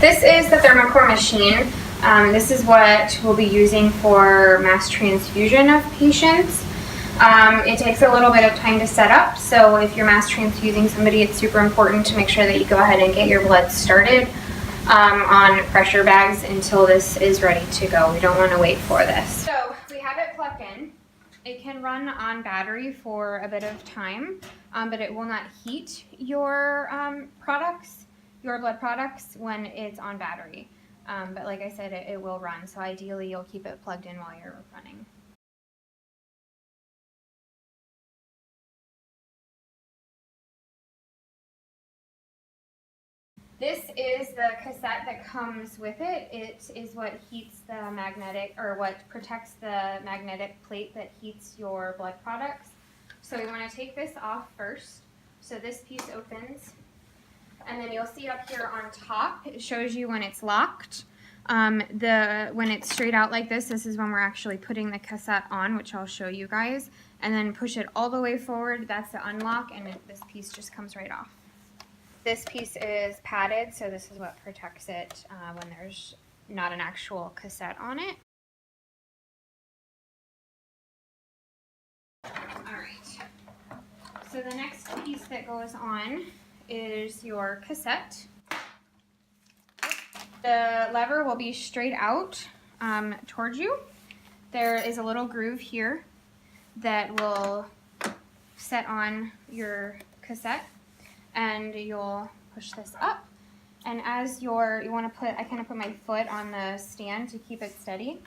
This is the ThermaCor machine. This is what we'll be using for mass transfusion of patients. It takes a little bit of time to set up, so if you're mass transfusing somebody, it's super important to make sure that you go ahead and get your blood started on pressure bags until this is ready to go. We don't want to wait for this. So we have it plugged in. It can run on battery for a bit of time, but it will not heat your products, your blood products, when it's on battery. But like I said, it will run, so ideally you'll keep it plugged in while you're running. This is the cassette that comes with it. It is what heats the magnetic, or what protects the magnetic plate that heats your blood products. So we want to take this off first. So this piece opens, and then you'll see up here on top, it shows you when it's locked. When it's straight out like this is when we're actually putting the cassette on, which I'll show you guys. And then push it all the way forward, that's the unlock, and this piece just comes right off. This piece is padded, so this is what protects it when there's not an actual cassette on it. Alright, so the next piece that goes on is your cassette. The lever will be straight out towards you. There is a little groove here that will set on your cassette, and you'll push this up. And as you want to put, I kind of put my foot on the stand to keep it steady.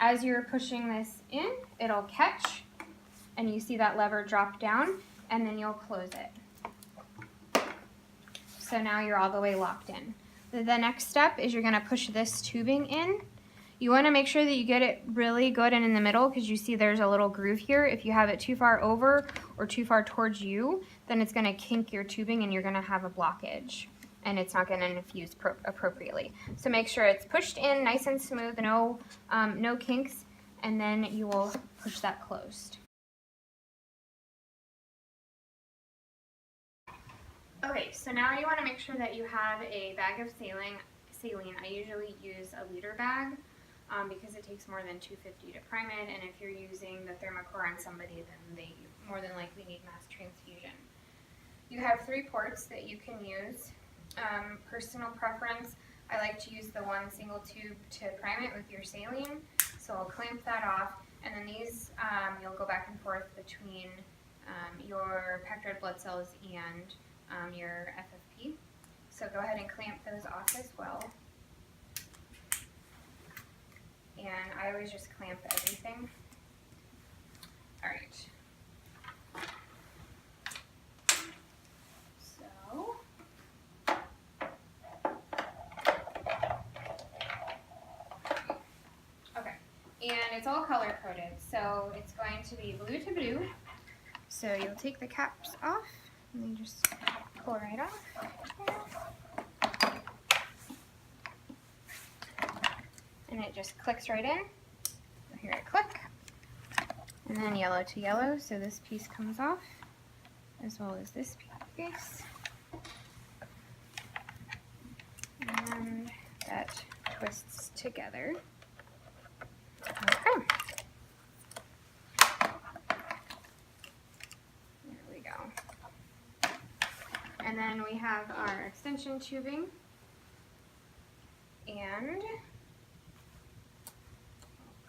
As you're pushing this in, it'll catch, and you see that lever drop down, and then you'll close it. So now you're all the way locked in. The next step is you're going to push this tubing in. You want to make sure that you get it really good and in the middle, because you see there's a little groove here. If you have it too far over or too far towards you, then it's going to kink your tubing and you're going to have a blockage, and it's not going to infuse appropriately. So make sure it's pushed in nice and smooth, no kinks, and then you will push that closed. Okay, so now you want to make sure that you have a bag of saline. I usually use a liter bag because it takes more than 250 to prime it, and if you're using the ThermaCor on somebody, then they more than likely need mass transfusion. You have 3 ports that you can use. Personal preference, I like to use the one single tube to prime it with your saline, so I'll clamp that off, and then these you'll go back and forth between your packed red blood cells and your FFP. So go ahead and clamp those off as well. And I always just clamp everything. Alright. So, okay. And it's all color coded. So it's going to be blue to blue. So you'll take the caps off and then just pull right off. And it just clicks right in. So here I click. And then yellow to yellow, so this piece comes off, as well as this piece. And that twists together. Okay. There we go. And then we have our extension tubing. And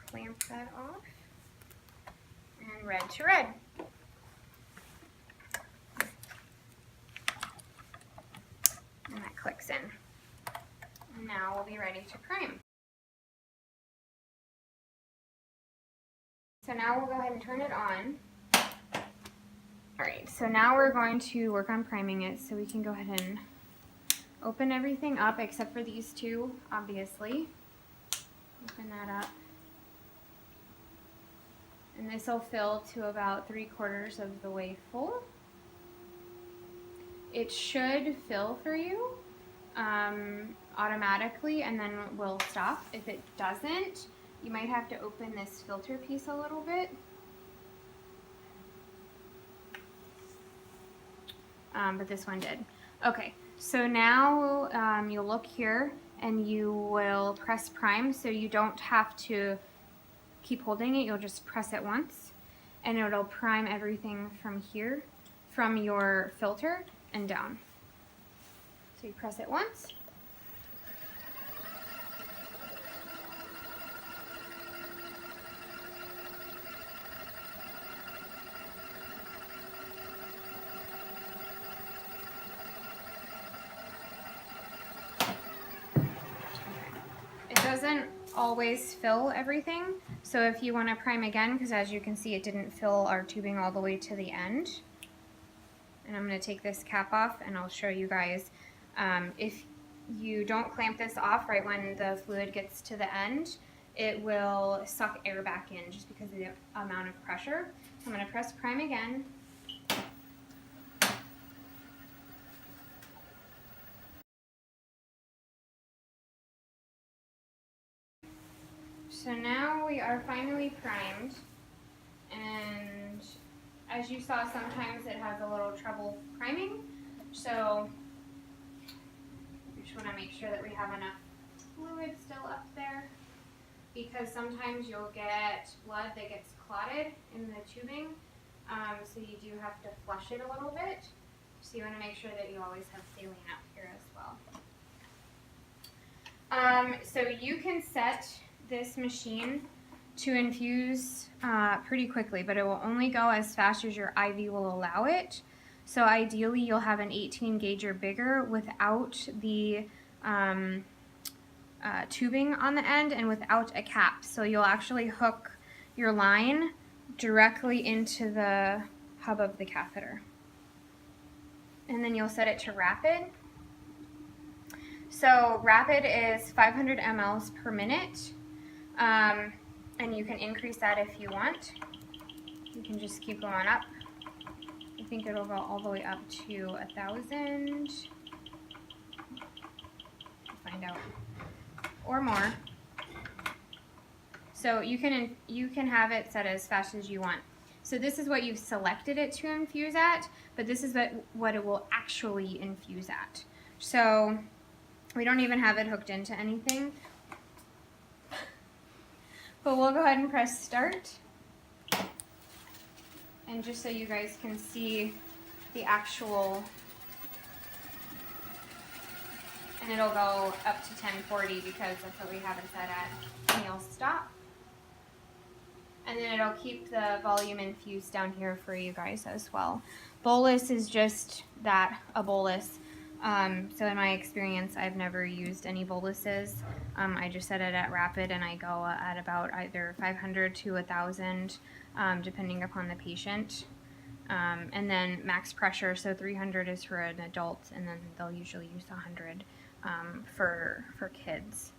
clamp that off, and red to red. And that clicks in. And now we'll be ready to prime. So now we'll go ahead and turn it on. Alright, so now we're going to work on priming it, so we can go ahead and open everything up except for these two, obviously. Open that up. And this will fill to about 3/4 of the way full. It should fill for you automatically, and then will stop. If it doesn't, you might have to open this filter piece a little bit. But this one did. Okay, so now you'll look here, and you will press prime, so you don't have to keep holding it. You'll just press it once, and it'll prime everything from here, from your filter and down. So you press it once. It doesn't always fill everything, so if you want to prime again, because as you can see it didn't fill our tubing all the way to the end, and I'm going to take this cap off and I'll show you guys. If you don't clamp this off right when the fluid gets to the end, it will suck air back in just because of the amount of pressure. So I'm going to press prime again. So now we are finally primed, and as you saw, sometimes it has a little trouble priming, so we just want to make sure that we have enough fluid still up there, because sometimes you'll get blood that gets clotted in the tubing, so you do have to flush it a little bit. So you want to make sure that you always have saline up here as well. So you can set this machine to infuse pretty quickly, but it will only go as fast as your IV will allow it. So ideally you'll have an 18 gauge or bigger without the tubing on the end and without a cap. So you'll actually hook your line directly into the hub of the catheter. And then you'll set it to rapid. So rapid is 500 mLs per minute. And you can increase that if you want. You can just keep going up. I think it'll go all the way up to 1,000. Find out, or more. So you can have it set as fast as you want. So this is what you've selected it to infuse at, but this is what it will actually infuse at. So we don't even have it hooked into anything. But we'll go ahead and press start. And just so you guys can see the actual, and it'll go up to 1040 because that's what we have it set at. And you'll stop. And then it'll keep the volume infused down here for you guys as well. Bolus is just that, a bolus. So in my experience, I've never used any boluses. I just set it at rapid, and I go at about either 500 to 1,000, depending upon the patient. And then max pressure, so 300 is for an adult, and then they'll usually use 100 for kids.